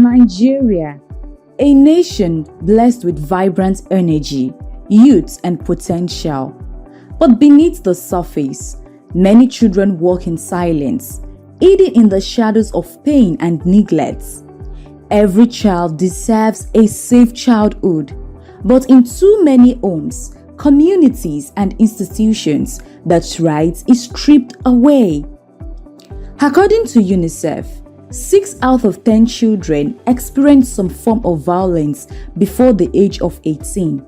Nigeria, a nation blessed with vibrant energy, youth, and potential. But beneath the surface, many children walk in silence, hidden in the shadows of pain and neglect. Every child deserves a safe childhood, but in too many homes, communities, and institutions, that right is stripped away. According to UNICEF, 6 out of 10 children experience some form of violence before the age of 18.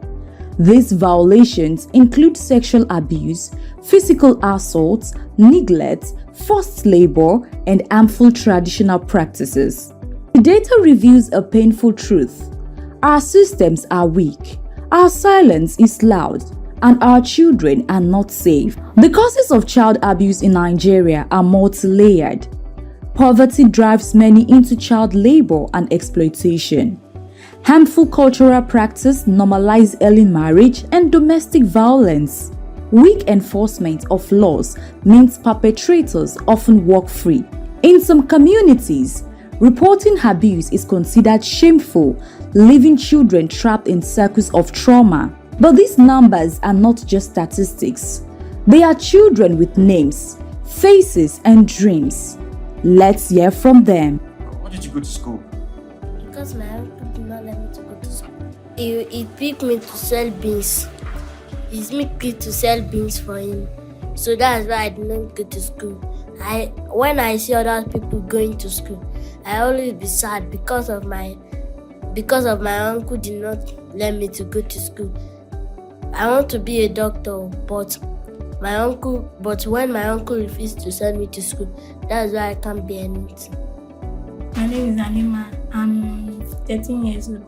These violations include sexual abuse, physical assault, neglect, forced labor, and harmful traditional practices. The data reveals a painful truth. Our systems are weak, our silence is loud, and our children are not safe. The causes of child abuse in Nigeria are multi-layered. Poverty drives many into child labor and exploitation. Harmful cultural practice normalize early marriage and domestic violence. Weak enforcement of laws means perpetrators often walk free. In some communities, reporting abuse is considered shameful, leaving children trapped in circles of trauma. But these numbers are not just statistics. They are children with names, faces, and dreams. Let's hear from them. Why did you go to school? Because my uncle did not let me to go to school. He picked me to sell beans. He picked me to sell beans for him. So that's why I did not go to school. When I see other people going to school, I always be sad because of my uncle did not let me to go to school. I want to be a doctor, but when my uncle refused to send me to school, that's why I can't be anything. My name is Anima. I'm 13 years old.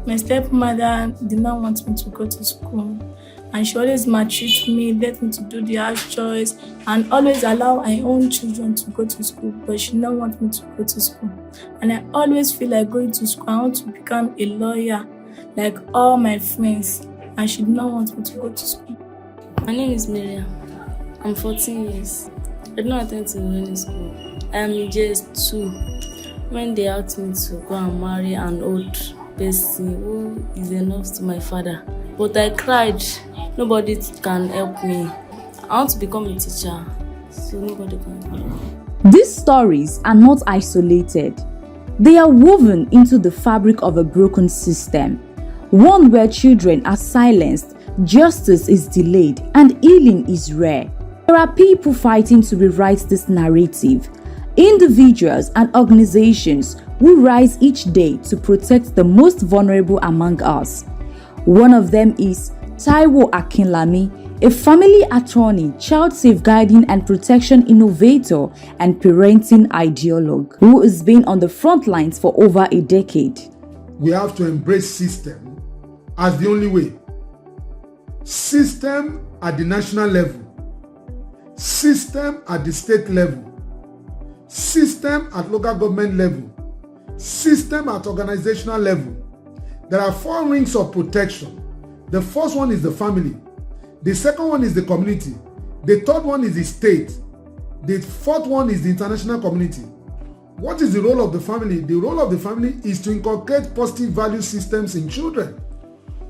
My stepmother did not want me to go to school, and she always maltreated me, let me to do the house chores, and always allow her own children to go to school, but she did not want me to go to school. And I always feel like going to school. I want to become a lawyer like all my friends, and she did not want me to go to school. My name is Miriam. I'm 14 years. I did not attend to any school. I am in JS2. When they asked me to go and marry an old person who is enough to my father, but I cried. Nobody can help me. I want to become a teacher, so nobody can help me. These stories are not isolated. They are woven into the fabric of a broken system, one where children are silenced, justice is delayed, and healing is rare. There are people fighting to rewrite this narrative, individuals and organizations who rise each day to protect the most vulnerable among us. One of them is Taiwo Akinlami, a family attorney, child safeguarding and protection innovator, and parenting ideologue, who has been on the front lines for over a decade. We have to embrace system as the only way. System at the national level, system at the state level, system at local government level, system at organizational level. There are 4 rings of protection. The first one is the family. The second one is the community. The third one is the state. The fourth one is the international community. What is the role of the family? The role of the family is to inculcate positive value systems in children.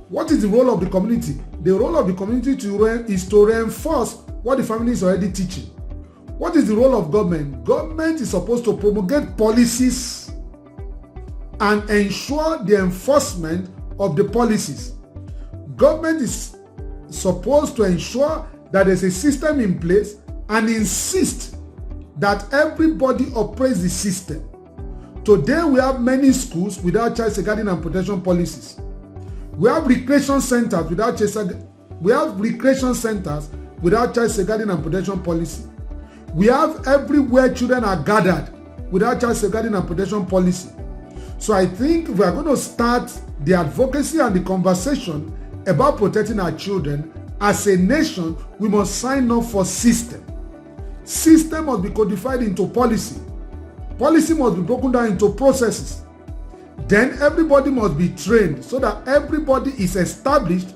What is the role of the community? The role of the community is to reinforce what the family is already teaching. What is the role of government? Government is supposed to promulgate policies and ensure the enforcement of the policies. Government is supposed to ensure that there's a system in place and insist that everybody operates the system. Today we have many schools without child safeguarding and protection policies. We have recreation centers without child safeguarding and protection policy. We have everywhere children are gathered without child safeguarding and protection policy. So I think if we are going to start the advocacy and the conversation about protecting our children, as a nation, we must sign up for system. System must be codified into policy. Policy must be broken down into processes. Then everybody must be trained so that everybody is established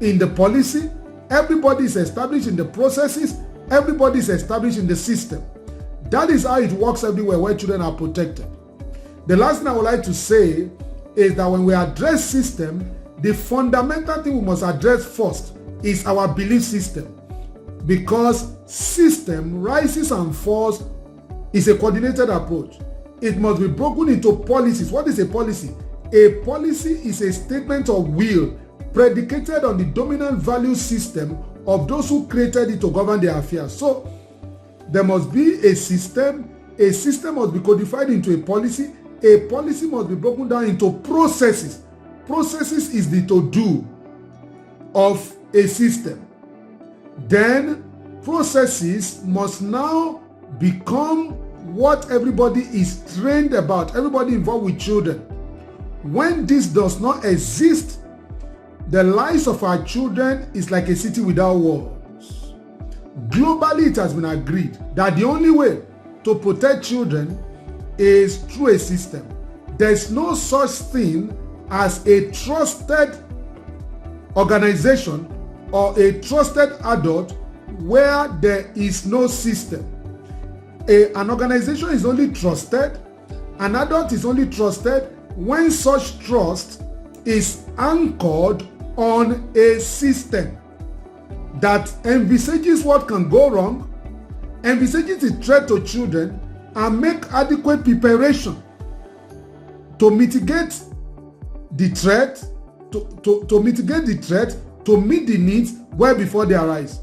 in the policy, everybody is established in the processes, everybody is established in the system. That is how it works everywhere where children are protected. The last thing I would like to say is that when we address system, the fundamental thing we must address first is our belief system, because system rises and falls is a coordinated approach. It must be broken into policies. What is a policy? A policy is a statement of will predicated on the dominant value system of those who created it to govern their affairs. So there must be a system must be codified into a policy must be broken down into processes. Processes is the to-do of a system. Then processes must now become what everybody is trained about, everybody involved with children. When this does not exist, the lives of our children is like a city without walls. Globally, it has been agreed that the only way to protect children is through a system. There's no such thing as a trusted organization or a trusted adult where there is no system. An organization is only trusted, an adult is only trusted when such trust is anchored on a system that envisages what can go wrong, envisages the threat to children, and make adequate preparation to mitigate the threat, to meet the needs well before they arise.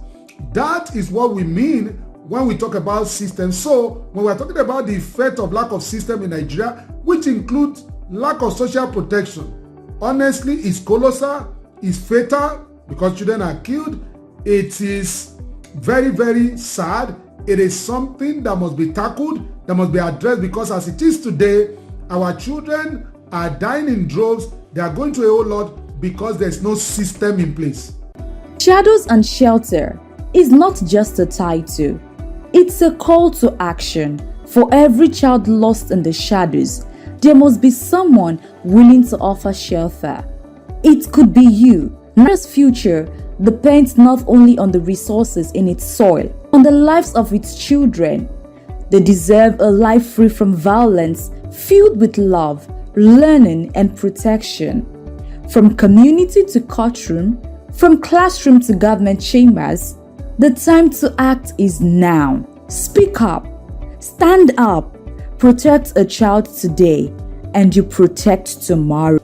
That is what we mean when we talk about systems. So when we're talking about the effect of lack of system in Nigeria, which includes lack of social protection, honestly, is colossal, is fatal, because children are killed. It is very, very sad. It is something that must be tackled, that must be addressed, because as it is today, our children are dying in droves. They are going through a whole lot because there's no system in place. Shadows and Shelter is not just a title. It's a call to action. For every child lost in the shadows, there must be someone willing to offer shelter. It could be you. Nigeria's future depends not only on the resources in its soil, on the lives of its children. They deserve a life free from violence, filled with love, learning, and protection. From community to courtroom, from classroom to government chambers, the time to act is now. Speak up, stand up, protect a child today, and you protect tomorrow.